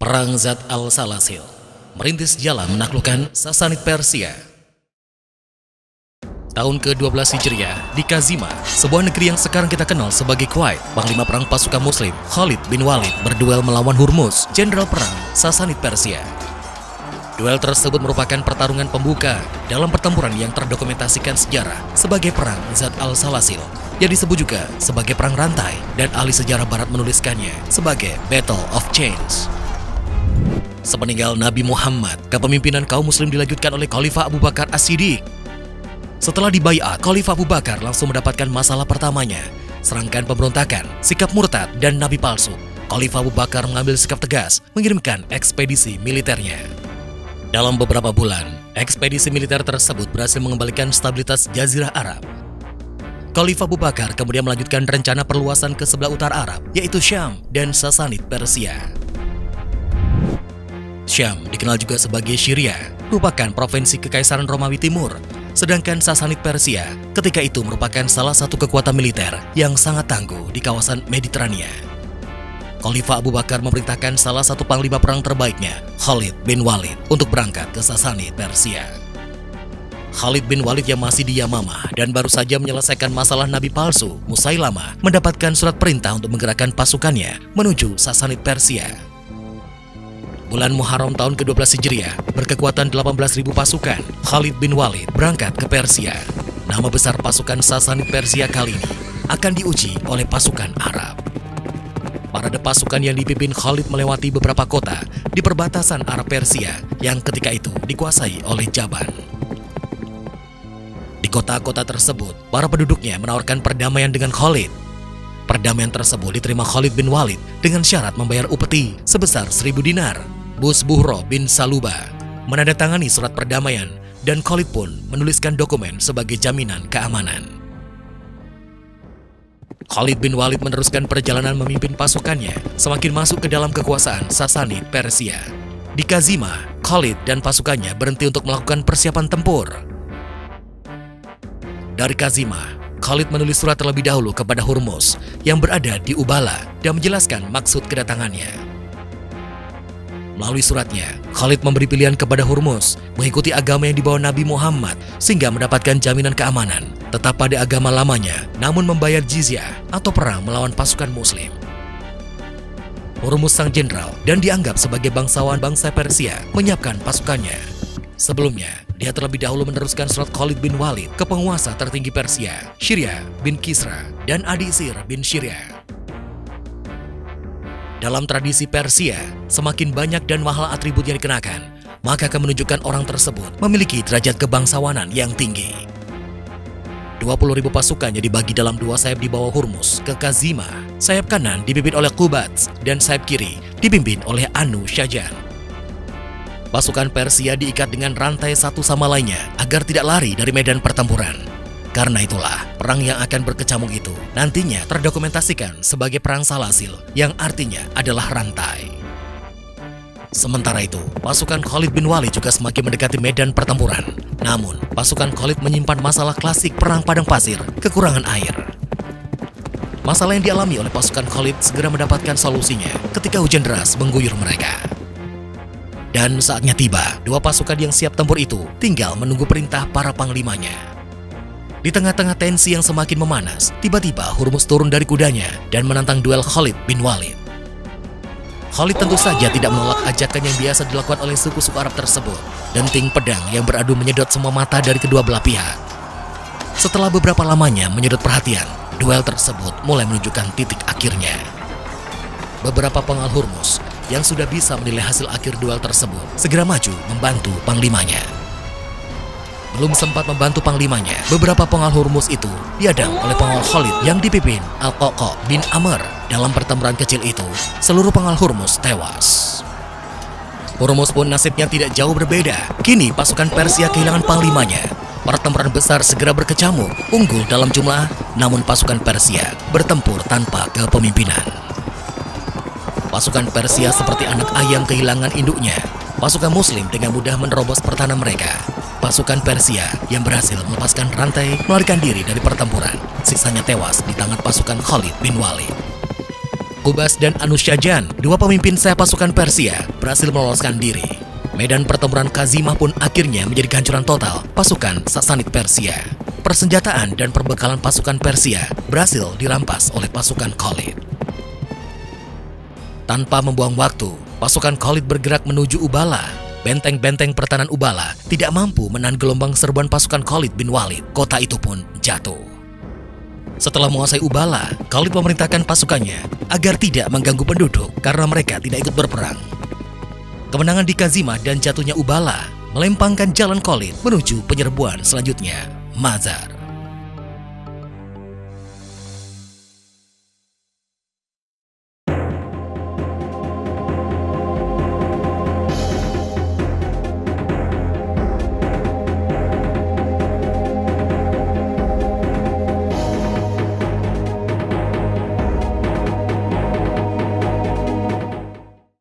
Perang Zat al-Salasil merintis jalan menaklukkan Sasanid Persia. Tahun ke-12 Hijriah, di Kazima, sebuah negeri yang sekarang kita kenal sebagai Kuwait, panglima perang pasukan muslim Khalid bin Walid berduel melawan Hurmuz, jenderal perang Sasanid Persia. Duel tersebut merupakan pertarungan pembuka dalam pertempuran yang terdokumentasikan sejarah sebagai Perang Zat al-Salasil, yang disebut juga sebagai Perang Rantai, dan ahli sejarah barat menuliskannya sebagai Battle of Chains. Sepeninggal Nabi Muhammad, kepemimpinan kaum muslim dilanjutkan oleh Khalifah Abu Bakar As-Siddiq. Setelah dibaiat, Khalifah Abu Bakar langsung mendapatkan masalah pertamanya, serangkaian pemberontakan, sikap murtad, dan nabi palsu. Khalifah Abu Bakar mengambil sikap tegas, mengirimkan ekspedisi militernya. Dalam beberapa bulan, ekspedisi militer tersebut berhasil mengembalikan stabilitas Jazirah Arab. Khalifah Abu Bakar kemudian melanjutkan rencana perluasan ke sebelah utara Arab, yaitu Syam dan Sasanid Persia. Syam dikenal juga sebagai Syria, merupakan provinsi Kekaisaran Romawi Timur, sedangkan Sasanid Persia ketika itu merupakan salah satu kekuatan militer yang sangat tangguh di kawasan Mediterania. Khalifah Abu Bakar memerintahkan salah satu panglima perang terbaiknya, Khalid bin Walid, untuk berangkat ke Sasanid Persia. Khalid bin Walid yang masih di Yamamah dan baru saja menyelesaikan masalah nabi palsu, Musailamah, mendapatkan surat perintah untuk menggerakkan pasukannya menuju Sasanid Persia. Bulan Muharram tahun ke-12 Hijriah, berkekuatan 18.000 pasukan, Khalid bin Walid berangkat ke Persia. Nama besar pasukan Sasanid Persia kali ini akan diuji oleh pasukan Arab. Parade pasukan yang dipimpin Khalid melewati beberapa kota di perbatasan Arab Persia yang ketika itu dikuasai oleh Jaban. Di kota-kota tersebut, para penduduknya menawarkan perdamaian dengan Khalid. Perdamaian tersebut diterima Khalid bin Walid dengan syarat membayar upeti sebesar 1.000 dinar. Busbuhro bin Saluba menandatangani surat perdamaian dan Khalid pun menuliskan dokumen sebagai jaminan keamanan. Khalid bin Walid meneruskan perjalanan memimpin pasukannya semakin masuk ke dalam kekuasaan Sasanid Persia. Di Kazima, Khalid dan pasukannya berhenti untuk melakukan persiapan tempur. Dari Kazima, Khalid menulis surat terlebih dahulu kepada Hurmuz yang berada di Ubala dan menjelaskan maksud kedatangannya. Melalui suratnya, Khalid memberi pilihan kepada Hurmuz mengikuti agama yang dibawa Nabi Muhammad sehingga mendapatkan jaminan keamanan, tetap pada agama lamanya namun membayar jizyah atau perang melawan pasukan muslim. Hurmuz sang jenderal dan dianggap sebagai bangsawan bangsa Persia menyiapkan pasukannya. Sebelumnya, dia terlebih dahulu meneruskan surat Khalid bin Walid ke penguasa tertinggi Persia, Syirya bin Kisra dan Adisir bin Syirya. Dalam tradisi Persia, semakin banyak dan mahal atribut yang dikenakan, maka akan menunjukkan orang tersebut memiliki derajat kebangsawanan yang tinggi. 20.000 pasukannya dibagi dalam dua sayap di bawah Hurmuz ke Kazima. Sayap kanan dipimpin oleh Qubats dan sayap kiri dipimpin oleh Anu Syajan. Pasukan Persia diikat dengan rantai satu sama lainnya agar tidak lari dari medan pertempuran. Karena itulah, perang yang akan berkecamuk itu nantinya terdokumentasikan sebagai Perang Salasil yang artinya adalah rantai. Sementara itu, pasukan Khalid bin Walid juga semakin mendekati medan pertempuran. Namun, pasukan Khalid menyimpan masalah klasik perang padang pasir, kekurangan air. Masalah yang dialami oleh pasukan Khalid segera mendapatkan solusinya ketika hujan deras mengguyur mereka. Dan saatnya tiba, dua pasukan yang siap tempur itu tinggal menunggu perintah para panglimanya. Di tengah-tengah tensi yang semakin memanas, tiba-tiba Hurmuz turun dari kudanya dan menantang duel Khalid bin Walid. Khalid tentu saja tidak menolak ajakan yang biasa dilakukan oleh suku-suku Arab tersebut. Denting pedang yang beradu menyedot semua mata dari kedua belah pihak. Setelah beberapa lamanya menyedot perhatian, duel tersebut mulai menunjukkan titik akhirnya. Beberapa pengawal Hurmuz yang sudah bisa menilai hasil akhir duel tersebut segera maju membantu panglimanya. Belum sempat membantu panglimanya, beberapa pengawal Hurmuz itu diadang oleh pengawal Khalid yang dipimpin Al-Qaqa bin Amr. Dalam pertempuran kecil itu, seluruh pengawal Hurmuz tewas. Hurmuz pun nasibnya tidak jauh berbeda. Kini pasukan Persia kehilangan panglimanya. Pertempuran besar segera berkecamuk, unggul dalam jumlah, namun pasukan Persia bertempur tanpa kepemimpinan. Pasukan Persia seperti anak ayam kehilangan induknya. Pasukan muslim dengan mudah menerobos pertahanan mereka. Pasukan Persia yang berhasil melepaskan rantai melarikan diri dari pertempuran. Sisanya tewas di tangan pasukan Khalid bin Walid. Yakubas dan Anushajan, dua pemimpin sayap pasukan Persia, berhasil meloloskan diri. Medan pertempuran Kazimah pun akhirnya menjadi kehancuran total pasukan Sasanid Persia. Persenjataan dan perbekalan pasukan Persia berhasil dirampas oleh pasukan Khalid. Tanpa membuang waktu, pasukan Khalid bergerak menuju Ubala. Benteng-benteng pertahanan Ubala tidak mampu menahan gelombang serbuan pasukan Khalid bin Walid. Kota itu pun jatuh. Setelah menguasai Ubala, Khalid memerintahkan pasukannya agar tidak mengganggu penduduk karena mereka tidak ikut berperang. Kemenangan di Kazimah dan jatuhnya Ubala melempangkan jalan Khalid menuju penyerbuan selanjutnya, Mazar.